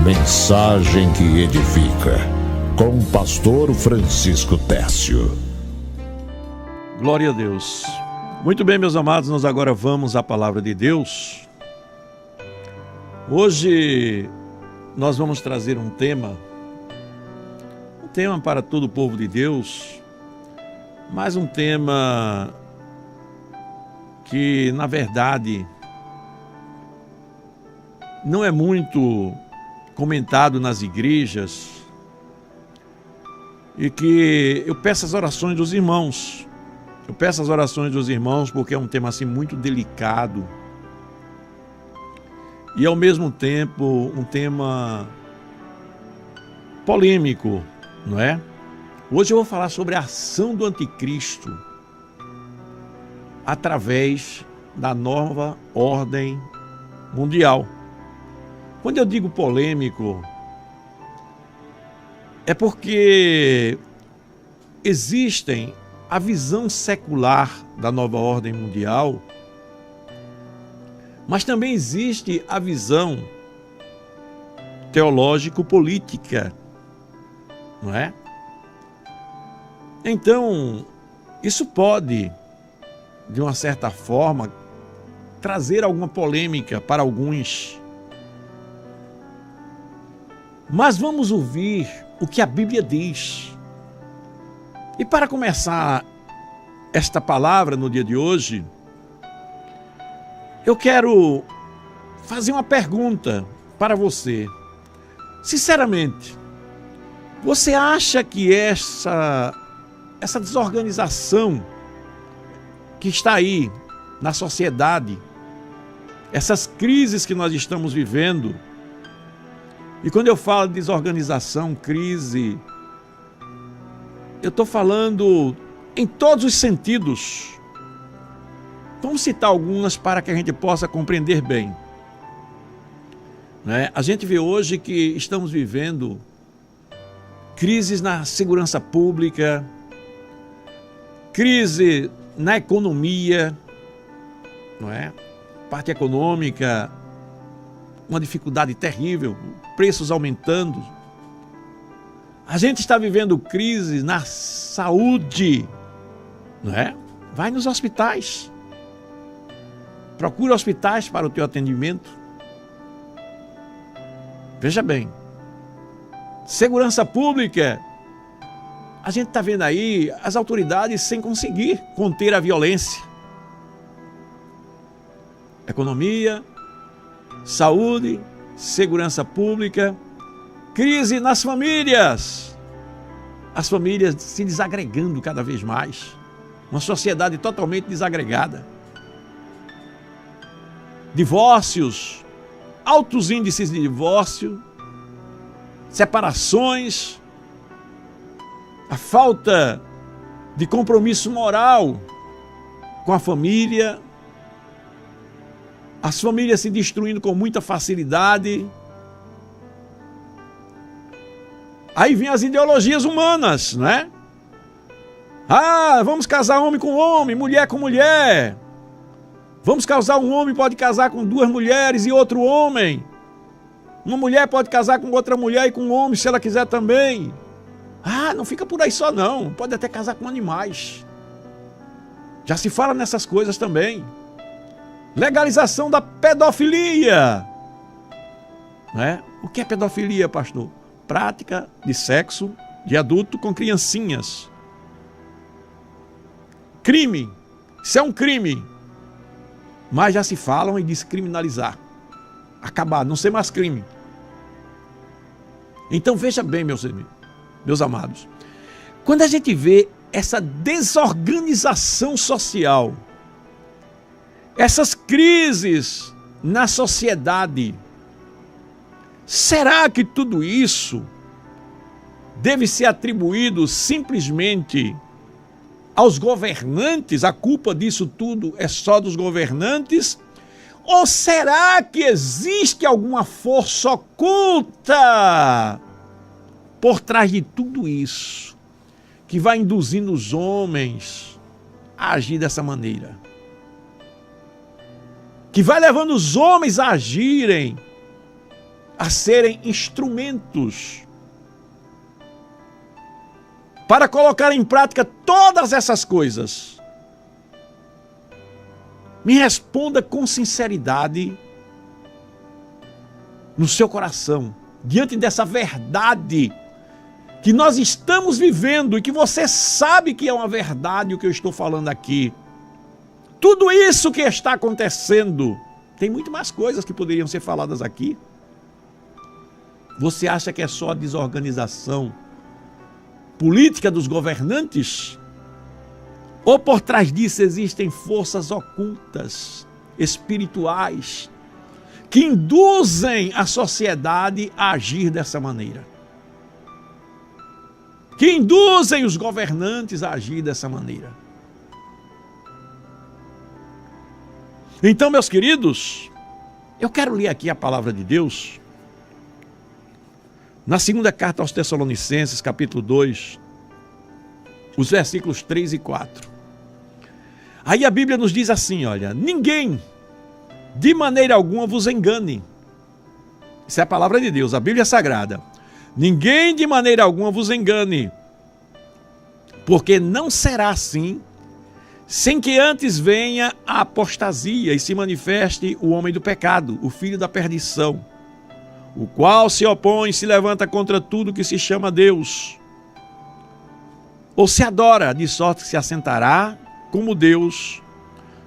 Mensagem que edifica, com o pastor Francisco Tércio. Glória a Deus. Muito bem, meus amados, nós agora vamos à palavra de Deus. Hoje nós vamos trazer um tema para todo o povo de Deus, mas um tema que, na verdade, não é muito comentado nas igrejas, e que eu peço as orações dos irmãos. Eu peço as orações dos irmãos porque é um tema assim muito delicado e ao mesmo tempo um tema polêmico, não é? Hoje eu vou falar sobre a ação do anticristo através da nova ordem mundial. Quando eu digo polêmico, é porque existem a visão secular da nova ordem mundial, mas também existe a visão teológico-política, não é? Então, isso pode, de uma certa forma, trazer alguma polêmica para alguns. Mas vamos ouvir o que a Bíblia diz. E para começar esta palavra no dia de hoje, eu quero fazer uma pergunta para você. Sinceramente, você acha que essa desorganização que está aí na sociedade, essas crises que nós estamos vivendo, e quando eu falo de desorganização, crise, eu estou falando em todos os sentidos. Vamos citar algumas para que a gente possa compreender bem. A gente vê hoje que estamos vivendo crises na segurança pública, crise na economia, não é? Parte econômica, uma dificuldade terrível, preços aumentando. A gente está vivendo crise na saúde, não é? Vai nos hospitais. Procura hospitais para o teu atendimento. Veja bem. Segurança pública. A gente está vendo aí as autoridades sem conseguir conter a violência. Economia, saúde, segurança pública, crise nas famílias. As famílias se desagregando cada vez mais. Uma sociedade totalmente desagregada. Divórcios, altos índices de divórcio, separações, a falta de compromisso moral com a família, as famílias se destruindo com muita facilidade. Aí vem as ideologias humanas, não é? Vamos casar homem com homem, mulher com mulher. Vamos casar um homem, pode casar com duas mulheres e outro homem. Uma mulher pode casar com outra mulher e com um homem, se ela quiser também. Não fica por aí só não, pode até casar com animais. Já se fala nessas coisas também. Legalização da pedofilia. O que é pedofilia, pastor? Prática de sexo de adulto com criancinhas. Crime. Isso é um crime. Mas já se falam em descriminalizar. Acabar, não ser mais crime. Então veja bem, meus amados. Quando a gente vê essa desorganização social, essas crises na sociedade, será que tudo isso deve ser atribuído simplesmente aos governantes? A culpa disso tudo é só dos governantes? Ou será que existe alguma força oculta por trás de tudo isso, que vai induzindo os homens a agir dessa maneira? Que vai levando os homens a agirem a serem instrumentos para colocar em prática todas essas coisas. Me responda com sinceridade no seu coração, diante dessa verdade que nós estamos vivendo e que você sabe que é uma verdade o que eu estou falando aqui. Tudo isso que está acontecendo, tem muito mais coisas que poderiam ser faladas aqui. Você acha que é só a desorganização política dos governantes? Ou por trás disso existem forças ocultas, espirituais, que induzem a sociedade a agir dessa maneira? Que induzem os governantes a agir dessa maneira? Então, meus queridos, eu quero ler aqui a palavra de Deus na segunda carta aos Tessalonicenses, capítulo 2, os versículos 3 e 4. Aí a Bíblia nos diz assim, olha: ninguém de maneira alguma vos engane. Isso é a palavra de Deus, a Bíblia é sagrada. Ninguém de maneira alguma vos engane, porque não será assim, sem que antes venha a apostasia e se manifeste o homem do pecado, o filho da perdição, o qual se opõe e se levanta contra tudo que se chama Deus, ou se adora, de sorte que se assentará como Deus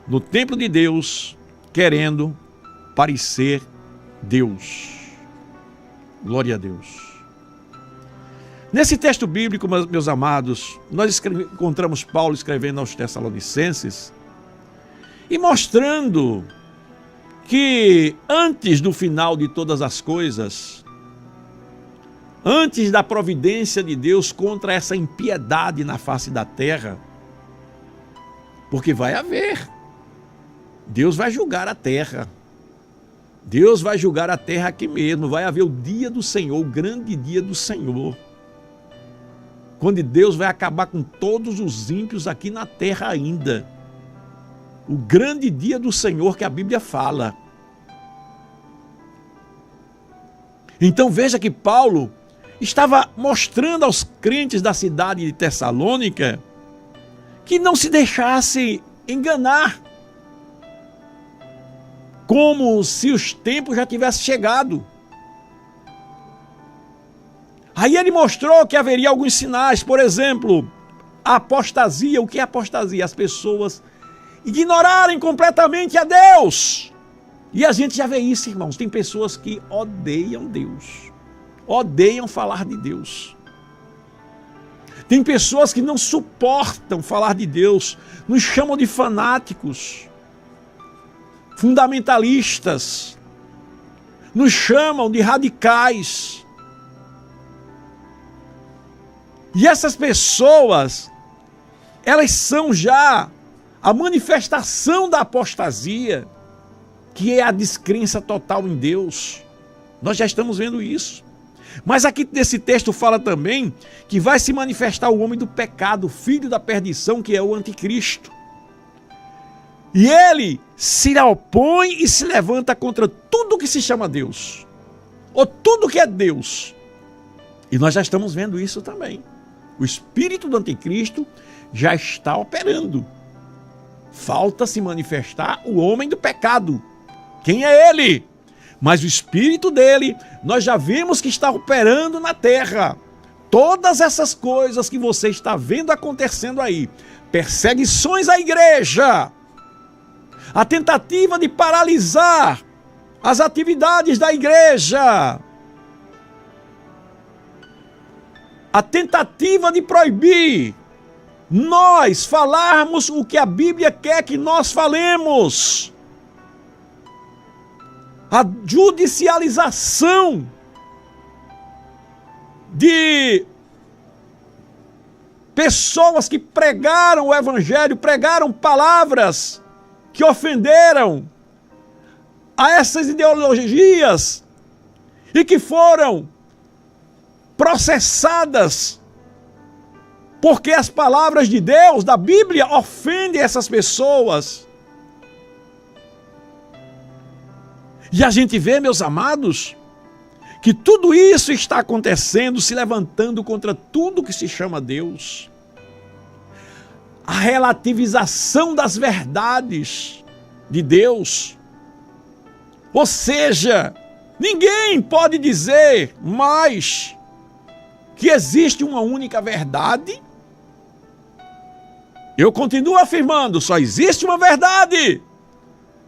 no templo de Deus, querendo parecer Deus. Glória a Deus. Nesse texto bíblico, meus amados, nós encontramos Paulo escrevendo aos Tessalonicenses e mostrando que antes do final de todas as coisas, antes da providência de Deus contra essa impiedade na face da terra, porque vai haver, Deus vai julgar a terra, Deus vai julgar a terra aqui mesmo, vai haver o dia do Senhor, o grande dia do Senhor, quando Deus vai acabar com todos os ímpios aqui na terra ainda. O grande dia do Senhor que a Bíblia fala. Então veja que Paulo estava mostrando aos crentes da cidade de Tessalônica que não se deixasse enganar, como se os tempos já tivessem chegado. Aí ele mostrou que haveria alguns sinais, por exemplo, a apostasia. O que é apostasia? As pessoas ignorarem completamente a Deus. E a gente já vê isso, irmãos. Tem pessoas que odeiam Deus, odeiam falar de Deus. Tem pessoas que não suportam falar de Deus, nos chamam de fanáticos, fundamentalistas, nos chamam de radicais. E essas pessoas, elas são já a manifestação da apostasia, que é a descrença total em Deus. Nós já estamos vendo isso. Mas aqui nesse texto fala também que vai se manifestar o homem do pecado, o filho da perdição, que é o anticristo. E ele se opõe e se levanta contra tudo que se chama Deus, ou tudo que é Deus. E nós já estamos vendo isso também. O espírito do anticristo já está operando. Falta se manifestar o homem do pecado. Quem é ele? Mas o espírito dele, nós já vimos que está operando na terra. Todas essas coisas que você está vendo acontecendo aí, perseguições à igreja, a tentativa de paralisar as atividades da igreja, a tentativa de proibir nós falarmos o que a Bíblia quer que nós falemos, a judicialização de pessoas que pregaram o evangelho, pregaram palavras que ofenderam a essas ideologias e que foram processadas porque as palavras de Deus, da Bíblia, ofendem essas pessoas. E a gente vê, meus amados, que tudo isso está acontecendo, se levantando contra tudo que se chama Deus. A relativização das verdades de Deus. Ou seja, ninguém pode dizer mais que existe uma única verdade. Eu continuo afirmando, só existe uma verdade.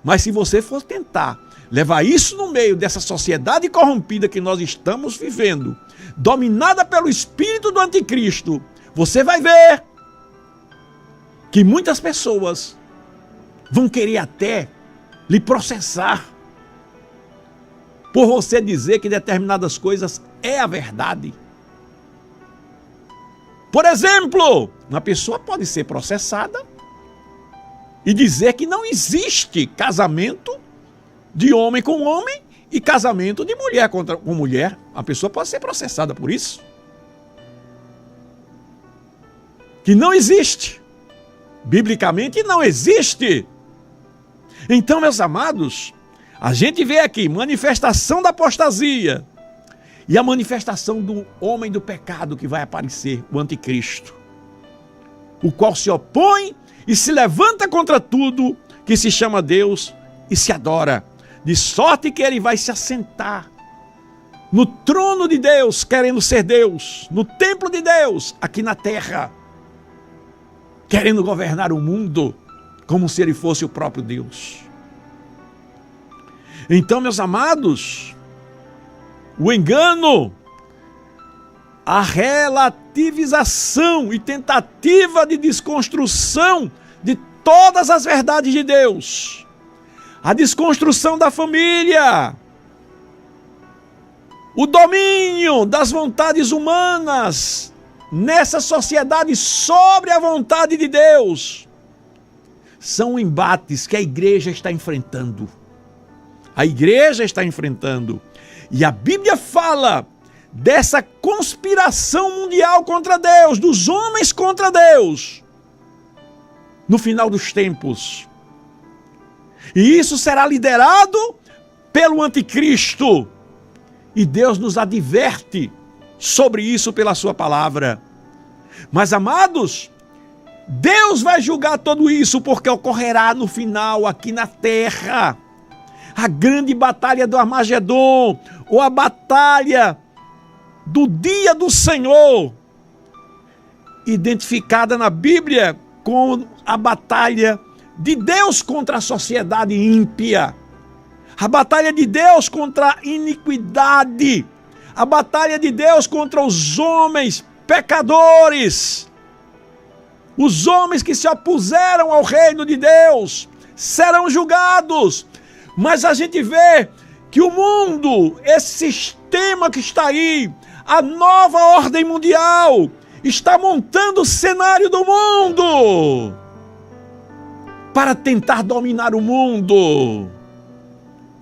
Mas se você for tentar levar isso no meio dessa sociedade corrompida que nós estamos vivendo, dominada pelo espírito do anticristo, você vai ver que muitas pessoas vão querer até lhe processar por você dizer que determinadas coisas é a verdade. Por exemplo, uma pessoa pode ser processada e dizer que não existe casamento de homem com homem e casamento de mulher com mulher. A pessoa pode ser processada por isso. Que não existe. Biblicamente não existe. Então, meus amados, a gente vê aqui manifestação da apostasia e a manifestação do homem do pecado que vai aparecer, o anticristo, o qual se opõe e se levanta contra tudo que se chama Deus e se adora, de sorte que ele vai se assentar no trono de Deus, querendo ser Deus, no templo de Deus, aqui na terra, querendo governar o mundo como se ele fosse o próprio Deus. Então, meus amados, o engano, a relativização e tentativa de desconstrução de todas as verdades de Deus, a desconstrução da família, o domínio das vontades humanas nessa sociedade sobre a vontade de Deus, são embates que a igreja está enfrentando. A igreja está enfrentando. E a Bíblia fala dessa conspiração mundial contra Deus, dos homens contra Deus, no final dos tempos. E isso será liderado pelo anticristo. E Deus nos adverte sobre isso pela sua palavra. Mas, amados, Deus vai julgar tudo isso porque ocorrerá no final aqui na terra a grande batalha do Armagedon, ou a batalha do dia do Senhor, identificada na Bíblia com a batalha de Deus contra a sociedade ímpia, a batalha de Deus contra a iniquidade, a batalha de Deus contra os homens pecadores, os homens que se opuseram ao reino de Deus serão julgados. Mas a gente vê que o mundo, esse sistema que está aí, a nova ordem mundial, está montando o cenário do mundo para tentar dominar o mundo.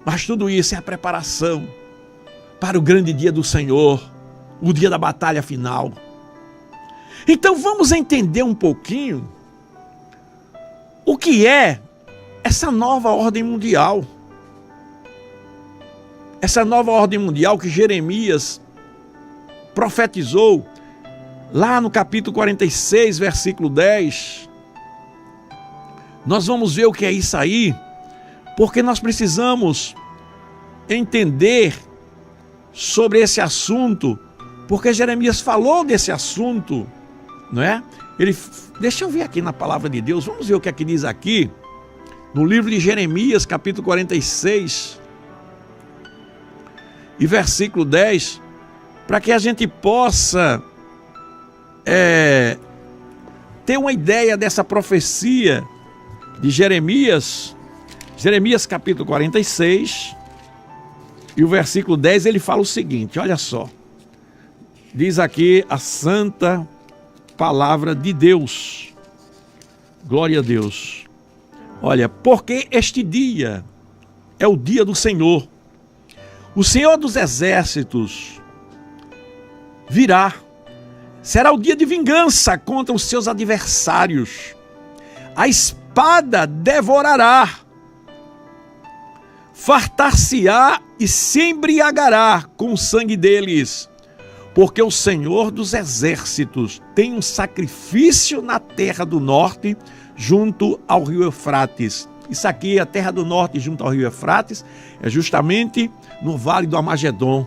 Mas tudo isso é a preparação para o grande dia do Senhor, o dia da batalha final. Então vamos entender um pouquinho o que é essa nova ordem mundial. Essa nova ordem mundial que Jeremias profetizou lá no capítulo 46, versículo 10. Nós vamos ver o que é isso aí, porque nós precisamos entender sobre esse assunto, porque Jeremias falou desse assunto, não é? Deixa eu ver aqui na palavra de Deus, vamos ver o que é que diz aqui, no livro de Jeremias, capítulo 46, e versículo 10, para que a gente possa ter uma ideia dessa profecia de Jeremias. Jeremias capítulo 46 e o versículo 10, ele fala o seguinte, olha só, diz aqui a santa palavra de Deus, glória a Deus. Olha, porque este dia é o dia do Senhor, o Senhor dos exércitos virá, será o dia de vingança contra os seus adversários, a espada devorará, fartar-se-á e se embriagará com o sangue deles, porque o Senhor dos Exércitos tem um sacrifício na terra do norte, junto ao rio Eufrates. Isso aqui, a terra do norte junto ao rio Eufrates, é justamente no vale do Armagedon.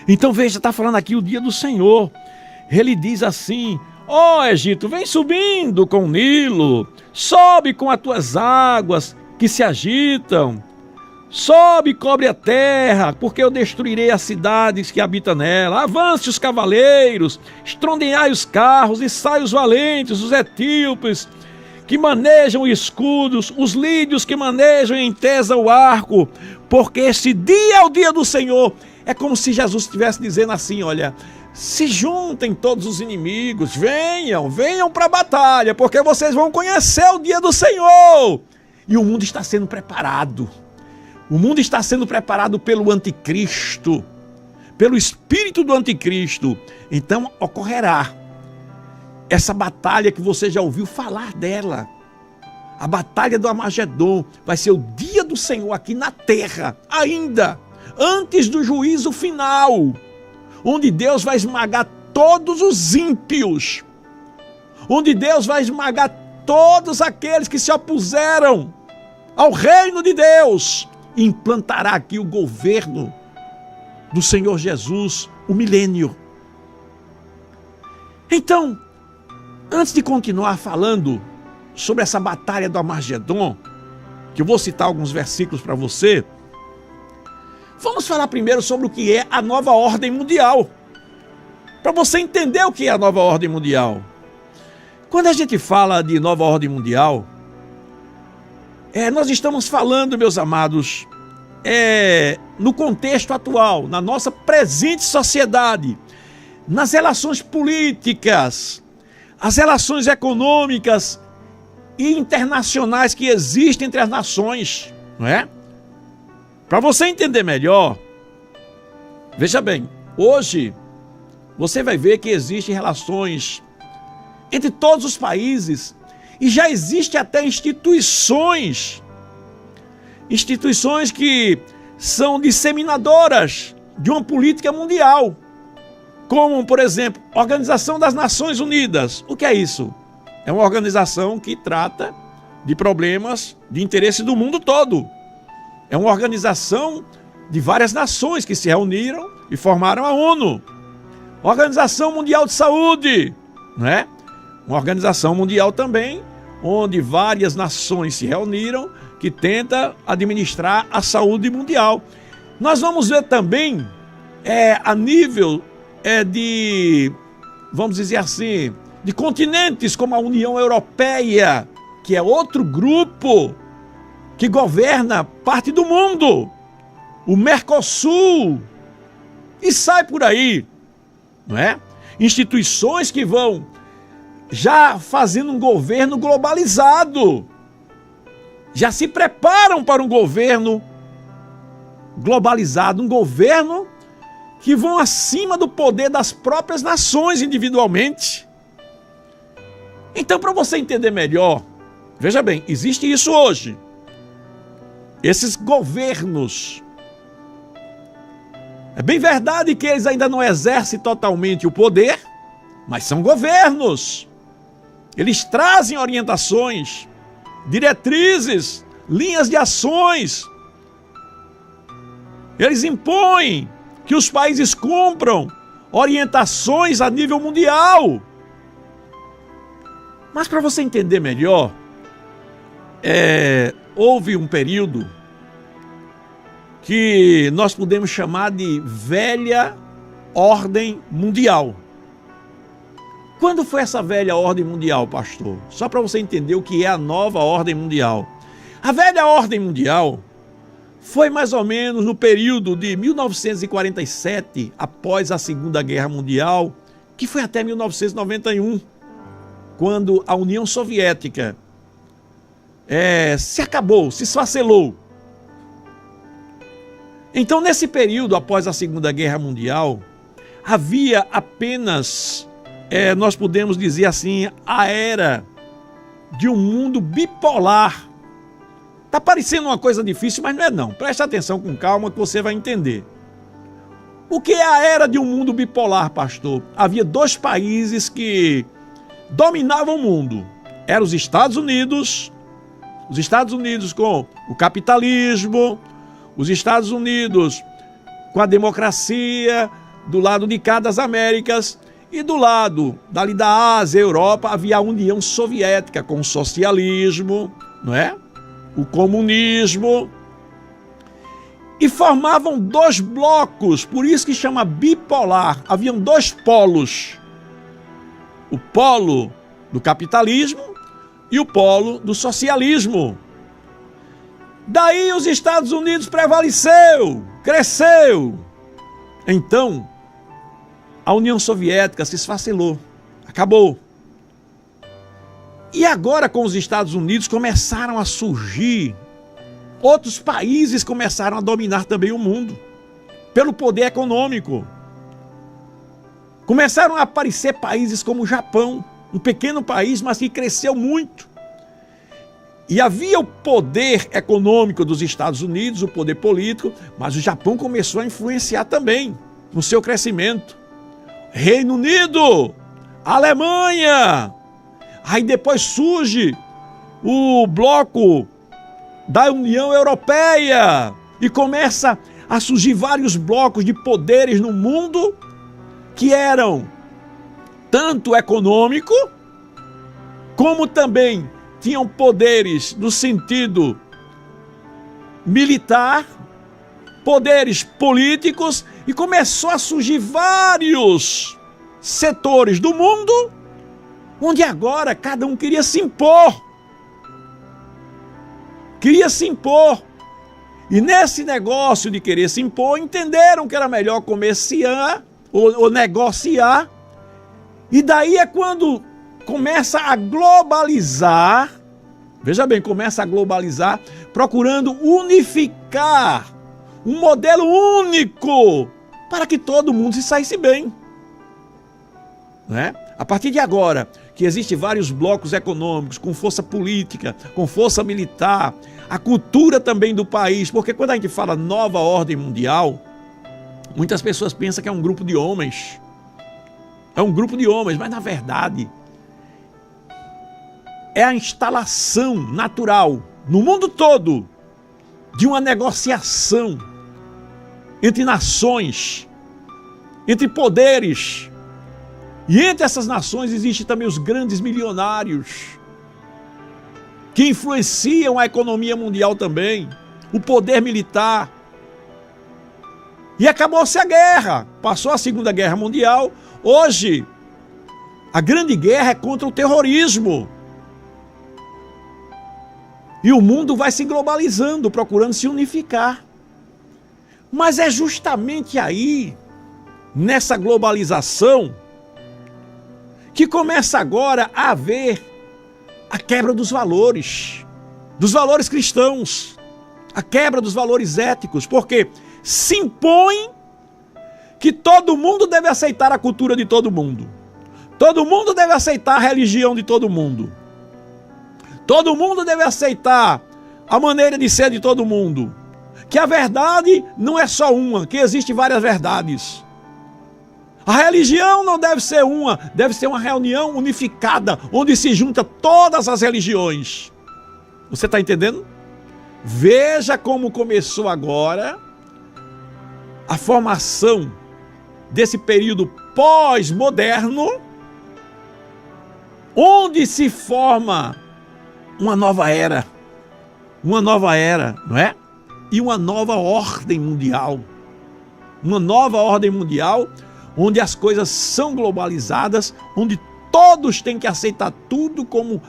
Então veja, está falando aqui o dia do Senhor. Ele diz assim: ó Egito, vem subindo com o Nilo, sobe com as tuas águas que se agitam, sobe e cobre a terra, porque eu destruirei as cidades que habitam nela. Avance os cavaleiros, estrondeai os carros, e sai os valentes, os etíopes, que manejam escudos, os lídios que manejam em tesa o arco, porque esse dia é o dia do Senhor. É como se Jesus estivesse dizendo assim: olha, se juntem todos os inimigos, venham para a batalha, porque vocês vão conhecer o dia do Senhor. E o mundo está sendo preparado. O mundo está sendo preparado pelo anticristo, pelo espírito do anticristo. Então ocorrerá essa batalha que você já ouviu falar dela. A batalha do Armagedon vai ser o dia do Senhor aqui na terra, ainda antes do juízo final, onde Deus vai esmagar todos os ímpios, onde Deus vai esmagar todos aqueles que se opuseram ao reino de Deus, e implantará aqui o governo do Senhor Jesus, o milênio. Então, antes de continuar falando sobre essa batalha do Armagedon, que eu vou citar alguns versículos para você, vamos falar primeiro sobre o que é a nova ordem mundial, para você entender o que é a nova ordem mundial. Quando a gente fala de nova ordem mundial, nós estamos falando, meus amados, no contexto atual, na nossa presente sociedade, nas relações políticas, as relações econômicas e internacionais que existem entre as nações, não é? Para você entender melhor, veja bem, hoje você vai ver que existem relações entre todos os países e já existem até instituições que são disseminadoras de uma política mundial, como, por exemplo, a Organização das Nações Unidas. O que é isso? É uma organização que trata de problemas de interesse do mundo todo. É uma organização de várias nações que se reuniram e formaram a ONU. Organização Mundial de Saúde, né? Uma organização mundial também, onde várias nações se reuniram, que tenta administrar a saúde mundial. Nós vamos ver também, a nível de, vamos dizer assim, de continentes como a União Europeia, que é outro grupo que governa parte do mundo, o Mercosul, e sai por aí, não é? Instituições que vão já fazendo um governo globalizado, já se preparam para um governo globalizado, um governo que vão acima do poder das próprias nações individualmente. Então, para você entender melhor, veja bem, existe isso hoje. Esses governos, é bem verdade que eles ainda não exercem totalmente o poder, mas são governos. Eles trazem orientações, diretrizes, linhas de ações. Eles impõem que os países cumpram orientações a nível mundial. Mas para você entender melhor, houve um período que nós podemos chamar de velha ordem mundial. Quando foi essa velha ordem mundial, pastor? Só para você entender o que é a nova ordem mundial. A velha ordem mundial foi mais ou menos no período de 1947, após a Segunda Guerra Mundial, que foi até 1991, quando a União Soviética se acabou, se esfacelou. Então, nesse período, após a Segunda Guerra Mundial, havia apenas, nós podemos dizer assim, a era de um mundo bipolar. Está parecendo uma coisa difícil, mas não é não. Preste atenção com calma que você vai entender. O que é a era de um mundo bipolar, pastor? Havia dois países que dominavam o mundo. Eram os Estados Unidos com o capitalismo, os Estados Unidos com a democracia, do lado de cá das Américas, e do lado dali da Ásia, Europa, havia a União Soviética com o socialismo, não é? O comunismo, e formavam dois blocos, por isso que chama bipolar. Haviam dois polos, o polo do capitalismo e o polo do socialismo. Daí os Estados Unidos prevaleceu, cresceu. Então, a União Soviética se esfacelou, acabou. E agora com os Estados Unidos começaram a surgir, outros países começaram a dominar também o mundo, pelo poder econômico. Começaram a aparecer países como o Japão, um pequeno país, mas que cresceu muito. E havia o poder econômico dos Estados Unidos, o poder político, mas o Japão começou a influenciar também no seu crescimento. Reino Unido, Alemanha. Aí depois surge o bloco da União Europeia e começa a surgir vários blocos de poderes no mundo que eram tanto econômico como também tinham poderes no sentido militar, poderes políticos, e começou a surgir vários setores do mundo onde agora cada um queria se impor. Queria se impor. E nesse negócio de querer se impor, entenderam que era melhor comerciar ou negociar. E daí é quando começa a globalizar, veja bem, começa a globalizar, procurando unificar um modelo único para que todo mundo se saísse bem. Né? A partir de agora, que existem vários blocos econômicos, com força política, com força militar, a cultura também do país, porque quando a gente fala nova ordem mundial, muitas pessoas pensam que é um grupo de homens. É um grupo de homens, mas na verdade é a instalação natural no mundo todo de uma negociação entre nações, entre poderes. E entre essas nações existem também os grandes milionários que influenciam a economia mundial também, o poder militar. E acabou-se a guerra, passou a Segunda Guerra Mundial. Hoje, a grande guerra é contra o terrorismo. E o mundo vai se globalizando, procurando se unificar. Mas é justamente aí, nessa globalização, que começa agora a haver a quebra dos valores cristãos, a quebra dos valores éticos, porque se impõe que todo mundo deve aceitar a cultura de todo mundo, todo mundo deve aceitar a religião de todo mundo, todo mundo deve aceitar a maneira de ser de todo mundo, que a verdade não é só uma, que existem várias verdades. A religião não deve ser uma, deve ser uma reunião unificada, onde se junta todas as religiões. Você está entendendo? Veja como começou agora a formação desse período pós-moderno, onde se forma uma nova era, não é? E uma nova ordem mundial, onde as coisas são globalizadas, onde todos têm que aceitar tudo como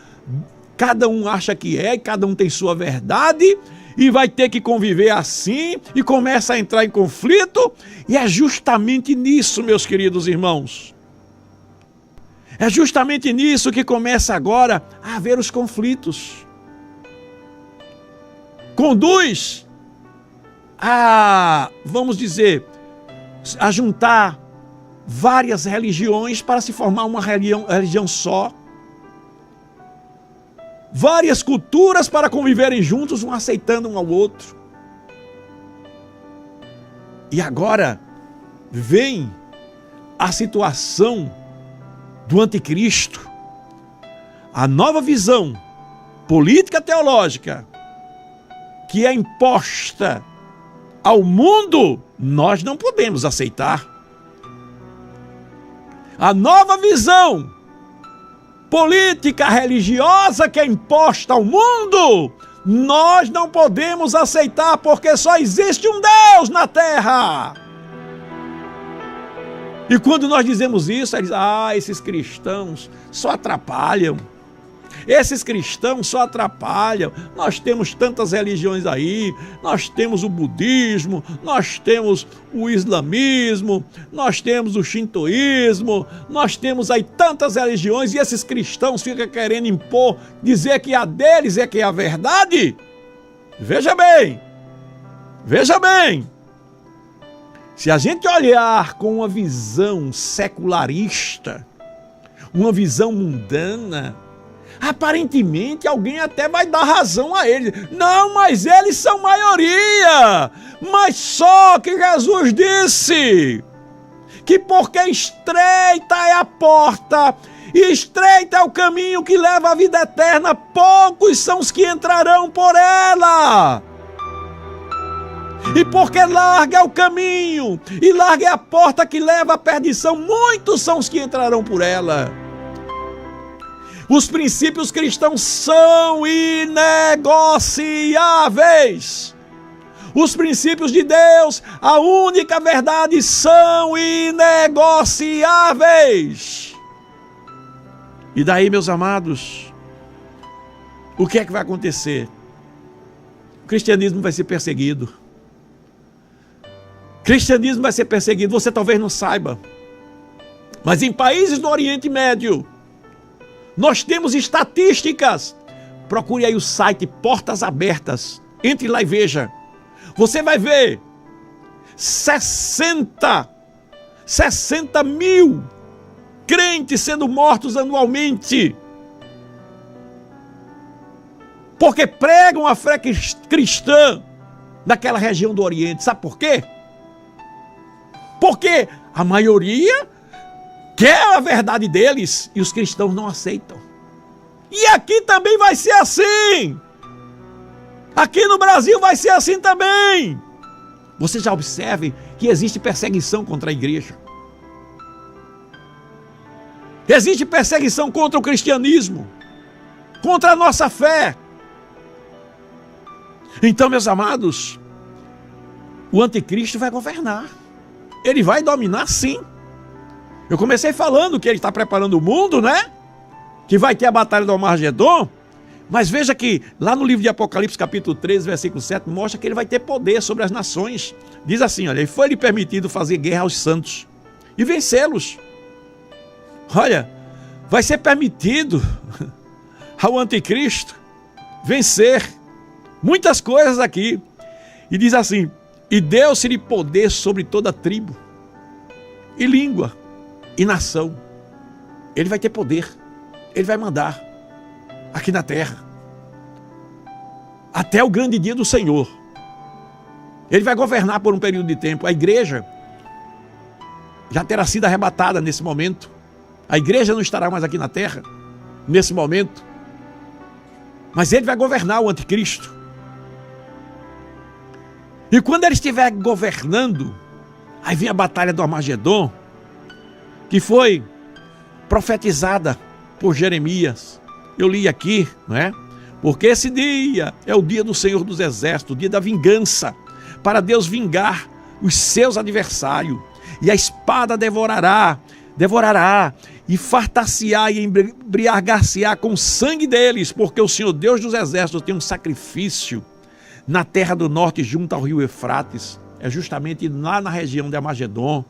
cada um acha que é, e cada um tem sua verdade, e vai ter que conviver assim, e começa a entrar em conflito, e é justamente nisso, meus queridos irmãos, é justamente nisso que começa agora a haver os conflitos. Conduz a, vamos dizer, a juntar várias religiões para se formar uma religião só. várias culturas para conviverem juntos, um aceitando um ao outro. E agora vem a situação do anticristo, a nova visão política teológica que é imposta ao mundo, nós não podemos aceitar. A nova visão política religiosa que é imposta ao mundo, nós não podemos aceitar, porque só existe um Deus na terra. E quando nós dizemos isso, eles dizem, esses cristãos só atrapalham. Esses cristãos só atrapalham. Nós temos tantas religiões aí, nós temos o budismo, nós temos o islamismo, nós temos o shintoísmo, nós temos aí tantas religiões e esses cristãos ficam querendo impor, dizer que a deles é que é a verdade. Veja bem, se a gente olhar com uma visão secularista, uma visão mundana, aparentemente alguém até vai dar razão a eles. Não, mas eles são maioria. Mas só que Jesus disse que porque estreita é a porta e estreito é o caminho que leva à vida eterna, poucos são os que entrarão por ela. E porque larga é o caminho e larga é a porta que leva à perdição, muitos são os que entrarão por ela. Os princípios cristãos são inegociáveis. Os princípios de Deus, a única verdade, são inegociáveis. E daí, meus amados, o que é que vai acontecer? O cristianismo vai ser perseguido. O cristianismo vai ser perseguido. Você talvez não saiba, mas em países do Oriente Médio, nós temos estatísticas. Procure aí o site Portas Abertas. Entre lá e veja. Você vai ver 60 mil crentes sendo mortos anualmente. Porque pregam a fé cristã naquela região do Oriente. Sabe por quê? Porque a maioria quer a verdade deles e os cristãos não aceitam. E aqui também vai ser assim. Aqui no Brasil vai ser assim também. Você já observe que existe perseguição contra a igreja. Existe perseguição contra o cristianismo, contra a nossa fé. Então, meus amados, o anticristo vai governar. Ele vai dominar, sim. Eu comecei falando que ele está preparando o mundo, né? Que vai ter a batalha do Armagedon. Mas veja que lá no livro de Apocalipse, capítulo 13, versículo 7, mostra que ele vai ter poder sobre as nações. Diz assim, olha, e foi-lhe permitido fazer guerra aos santos e vencê-los. Olha, vai ser permitido ao anticristo vencer muitas coisas aqui. E diz assim, e deu-se-lhe poder sobre toda tribo e língua e nação. Ele vai ter poder, ele vai mandar aqui na terra até o grande dia do Senhor. Ele vai governar por um período de tempo. A igreja já terá sido arrebatada nesse momento. A igreja não estará mais aqui na terra nesse momento, mas ele vai governar, o anticristo. E quando ele estiver governando, aí vem a batalha do Armagedon, que foi profetizada por Jeremias. Eu li aqui, não é? Porque esse dia é o dia do Senhor dos Exércitos, o dia da vingança, para Deus vingar os seus adversários. E a espada devorará, e fartar-se-á e embriagar-se-á com o sangue deles, porque o Senhor Deus dos Exércitos tem um sacrifício na terra do norte, junto ao rio Eufrates. É justamente lá na região de Armagedon.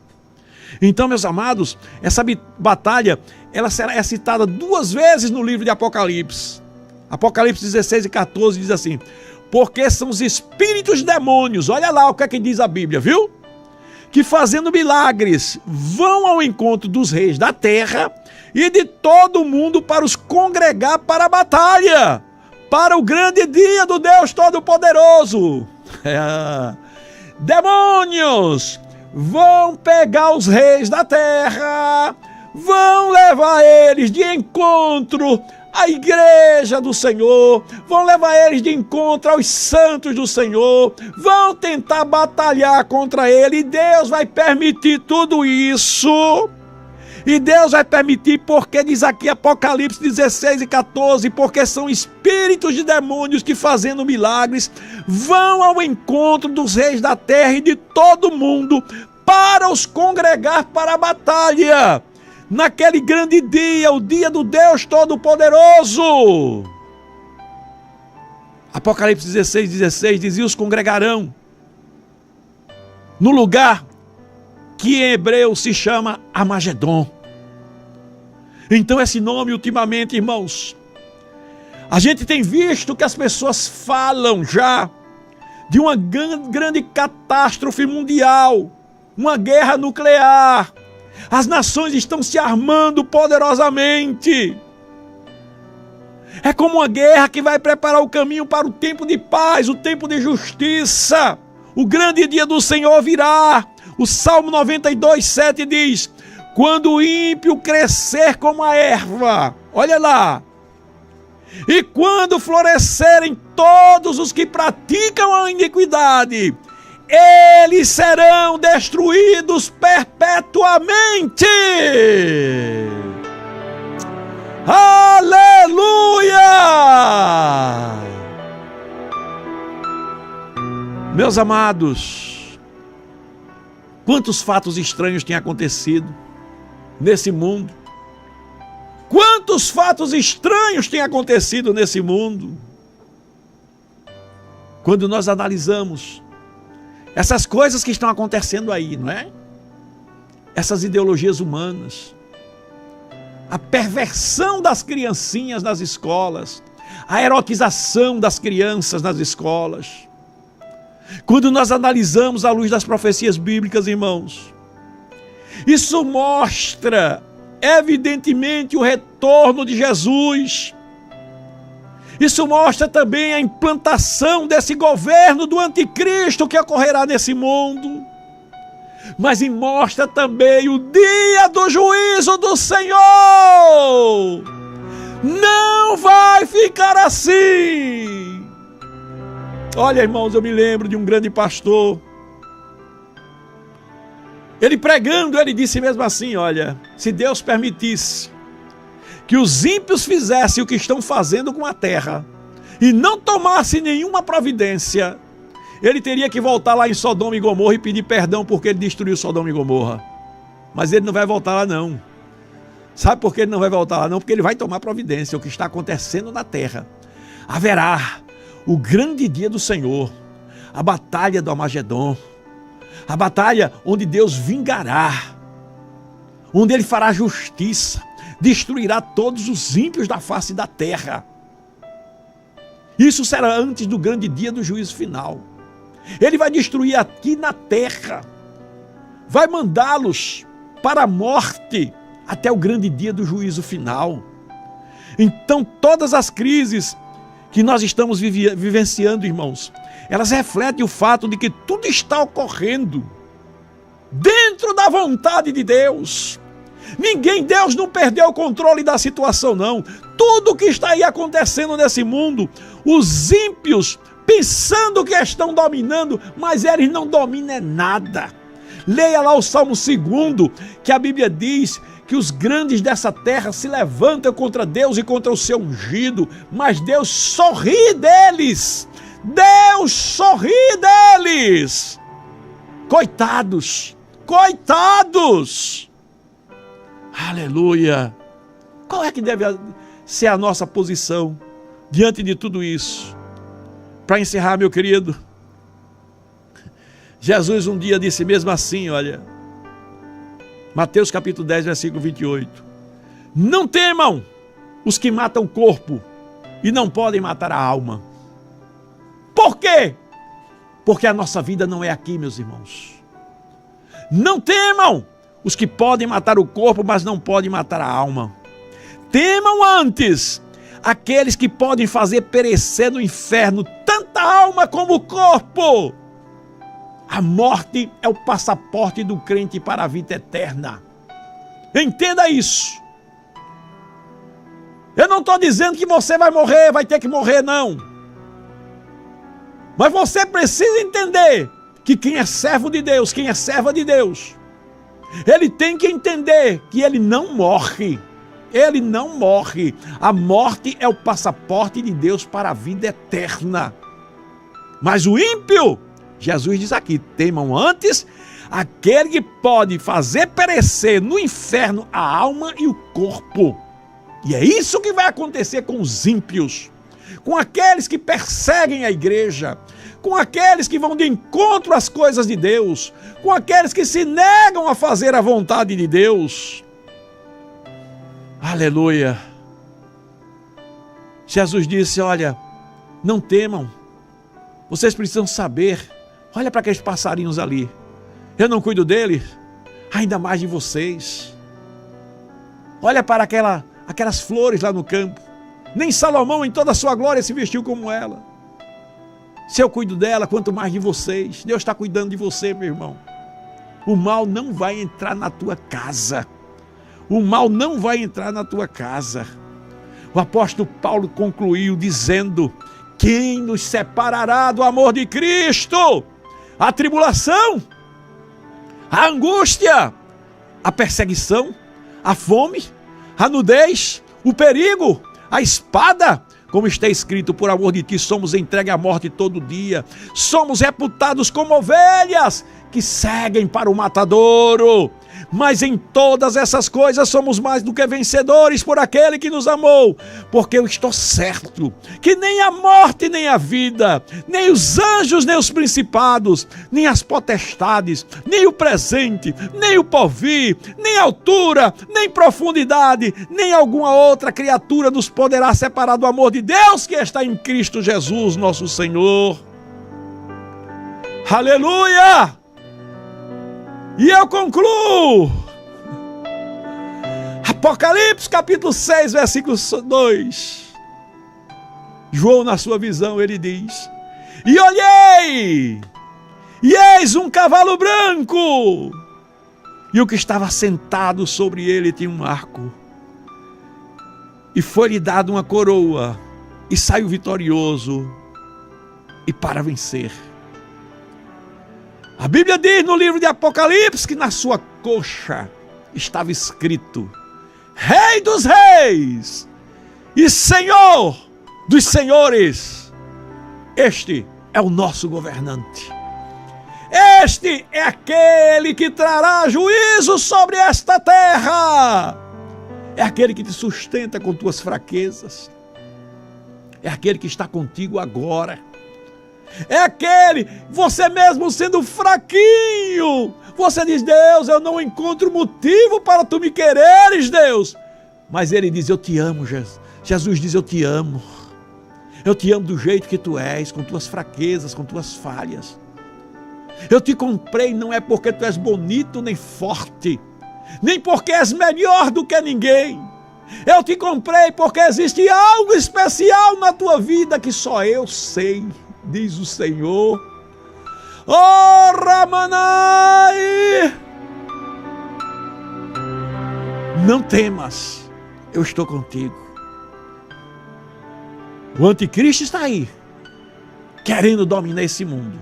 Então, meus amados, essa batalha, ela é citada 2 vezes no livro de Apocalipse. Apocalipse 16 e 14 diz assim, porque são os espíritos demônios, olha lá o que é que diz a Bíblia, viu? Que fazendo milagres vão ao encontro dos reis da terra e de todo o mundo para os congregar para a batalha. para o grande dia do Deus Todo-Poderoso. Demônios vão pegar os reis da terra, vão levar eles de encontro à igreja do Senhor, vão levar eles de encontro aos santos do Senhor, vão tentar batalhar contra ele, e Deus vai permitir tudo isso. E Deus vai permitir, porque diz aqui Apocalipse 16 e 14, porque são espíritos de demônios que, fazendo milagres, vão ao encontro dos reis da terra e de todo mundo para os congregar para a batalha. Naquele grande dia, o dia do Deus Todo-Poderoso. Apocalipse 16, 16 diz: e os congregarão no lugar que em hebreu se chama Armagedon. Então esse nome, ultimamente, irmãos, a gente tem visto que as pessoas falam já de uma grande catástrofe mundial, uma guerra nuclear. As nações estão se armando poderosamente. É como uma guerra que vai preparar o caminho para o tempo de paz, o tempo de justiça. O grande dia do Senhor virá. O Salmo 92, 7 diz: quando o ímpio crescer como a erva, olha lá, e quando florescerem todos os que praticam a iniquidade, eles serão destruídos perpetuamente. Aleluia! Meus amados, quantos fatos estranhos têm acontecido nesse mundo? Quantos fatos estranhos têm acontecido nesse mundo? Quando nós analisamos essas coisas que estão acontecendo aí, não é? Essas ideologias humanas, a perversão das criancinhas nas escolas, a erotização das crianças nas escolas. Quando nós analisamos à luz das profecias bíblicas, irmãos, isso mostra evidentemente o retorno de Jesus. Isso mostra também a implantação desse governo do anticristo que ocorrerá nesse mundo. Mas mostra também o dia do juízo do Senhor. Não vai ficar assim. Olha, irmãos, eu me lembro de um grande pastor. Ele pregando, ele disse mesmo assim: olha, se Deus permitisse que os ímpios fizessem o que estão fazendo com a terra e não tomassem nenhuma providência, ele teria que voltar lá em Sodoma e Gomorra e pedir perdão porque ele destruiu Sodoma e Gomorra. Mas ele não vai voltar lá não. Sabe por que ele não vai voltar lá não? Porque ele vai tomar providência. O que está acontecendo na terra, haverá o grande dia do Senhor, a batalha do Armagedon, a batalha onde Deus vingará, onde Ele fará justiça, destruirá todos os ímpios da face da terra. Isso será antes do grande dia do juízo final. Ele vai destruir aqui na terra, vai mandá-los para a morte até o grande dia do juízo final. Então todas as crises que nós estamos vivenciando, irmãos, elas refletem o fato de que tudo está ocorrendo dentro da vontade de Deus. Deus não perdeu o controle da situação não. Tudo que está aí acontecendo nesse mundo, os ímpios pensando que estão dominando, mas eles não dominam nada. Leia lá o Salmo 2, que a Bíblia diz que os grandes dessa terra se levantam contra Deus e contra o seu ungido, mas Deus sorri deles. Deus sorri deles. Coitados, coitados. Aleluia. Qual é que deve ser a nossa posição diante de tudo isso? Para encerrar, meu querido, Jesus um dia disse mesmo assim, olha, Mateus capítulo 10, versículo 28. Não temam os que matam o corpo e não podem matar a alma. Por quê? Porque a nossa vida não é aqui, meus irmãos. Não temam os que podem matar o corpo, mas não podem matar a alma. Temam antes aqueles que podem fazer perecer no inferno tanta alma como o corpo. A morte é o passaporte do crente para a vida eterna. Entenda isso. Eu não estou dizendo que você vai morrer, vai ter que morrer, não. Mas você precisa entender que quem é servo de Deus, quem é serva de Deus, ele tem que entender que ele não morre. Ele não morre. A morte é o passaporte de Deus para a vida eterna. Mas o ímpio, Jesus diz aqui, temam antes aquele que pode fazer perecer no inferno a alma e o corpo. E é isso que vai acontecer com os ímpios, com aqueles que perseguem a igreja, com aqueles que vão de encontro às coisas de Deus, com aqueles que se negam a fazer a vontade de Deus. Aleluia! Jesus disse, olha, não temam, vocês precisam saber, olha para aqueles passarinhos ali, eu não cuido deles, ainda mais de vocês. Olha para aquelas flores lá no campo, nem Salomão em toda a sua glória se vestiu como ela. Se eu cuido dela, quanto mais de vocês. Deus está cuidando de você, meu irmão. O mal não vai entrar na tua casa. O mal não vai entrar na tua casa. O apóstolo Paulo concluiu dizendo, quem nos separará do amor de Cristo? A tribulação, a angústia, a perseguição, a fome, a nudez, o perigo, a espada. Como está escrito, por amor de ti somos entregues à morte todo dia. Somos reputados como ovelhas que seguem para o matadouro. Mas em todas essas coisas somos mais do que vencedores por aquele que nos amou. Porque eu estou certo que nem a morte, nem a vida, nem os anjos, nem os principados, nem as potestades, nem o presente, nem o porvir, nem altura, nem profundidade, nem alguma outra criatura nos poderá separar do amor de Deus que está em Cristo Jesus, nosso Senhor. Aleluia! E eu concluo. Apocalipse capítulo 6, versículo 2. João, na sua visão, ele diz, e olhei, e eis um cavalo branco, e o que estava sentado sobre ele tinha um arco, e foi-lhe dado uma coroa, e saiu vitorioso, e para vencer. A Bíblia diz no livro de Apocalipse que na sua coxa estava escrito, Rei dos Reis e Senhor dos Senhores. Este é o nosso governante. Este é aquele que trará juízo sobre esta terra. É aquele que te sustenta com tuas fraquezas. É aquele que está contigo agora. É aquele, você mesmo sendo fraquinho, você diz, Deus, eu não encontro motivo para tu me quereres, Deus. Mas ele diz, eu te amo, Jesus. Jesus diz, eu te amo. Eu te amo do jeito que tu és, com tuas fraquezas, com tuas falhas. Eu te comprei não é porque tu és bonito nem forte, nem porque és melhor do que ninguém. Eu te comprei porque existe algo especial na tua vida que só eu sei, diz o Senhor. Oh, Ramanai! Não temas, eu estou contigo. O anticristo está aí, querendo dominar esse mundo.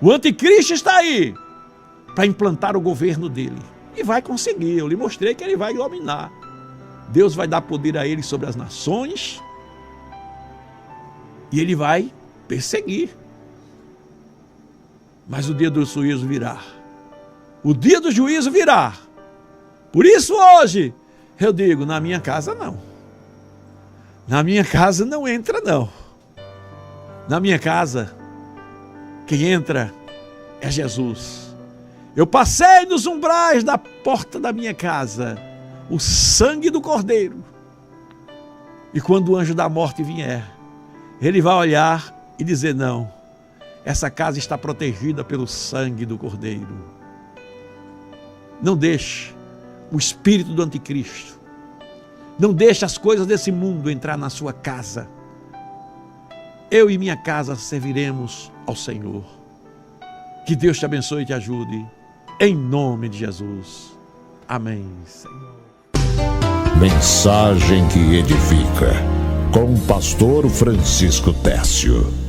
O anticristo está aí para implantar o governo dele. E vai conseguir, eu lhe mostrei que ele vai dominar. Deus vai dar poder a ele sobre as nações. E ele vai perseguir. Mas o dia do juízo virá. O dia do juízo virá. Por isso hoje, eu digo, na minha casa não. Na minha casa não entra não. Na minha casa, quem entra é Jesus. Eu passei nos umbrais da porta da minha casa, o sangue do Cordeiro. E quando o anjo da morte vier, ele vai olhar e dizer, não, essa casa está protegida pelo sangue do Cordeiro. Não deixe o espírito do anticristo Não deixe as coisas desse mundo entrar na sua casa. Eu e minha casa serviremos ao Senhor. Que Deus te abençoe e te ajude. Em nome de Jesus. Amém, Senhor. Mensagem que edifica. Com o pastor Francisco Técio.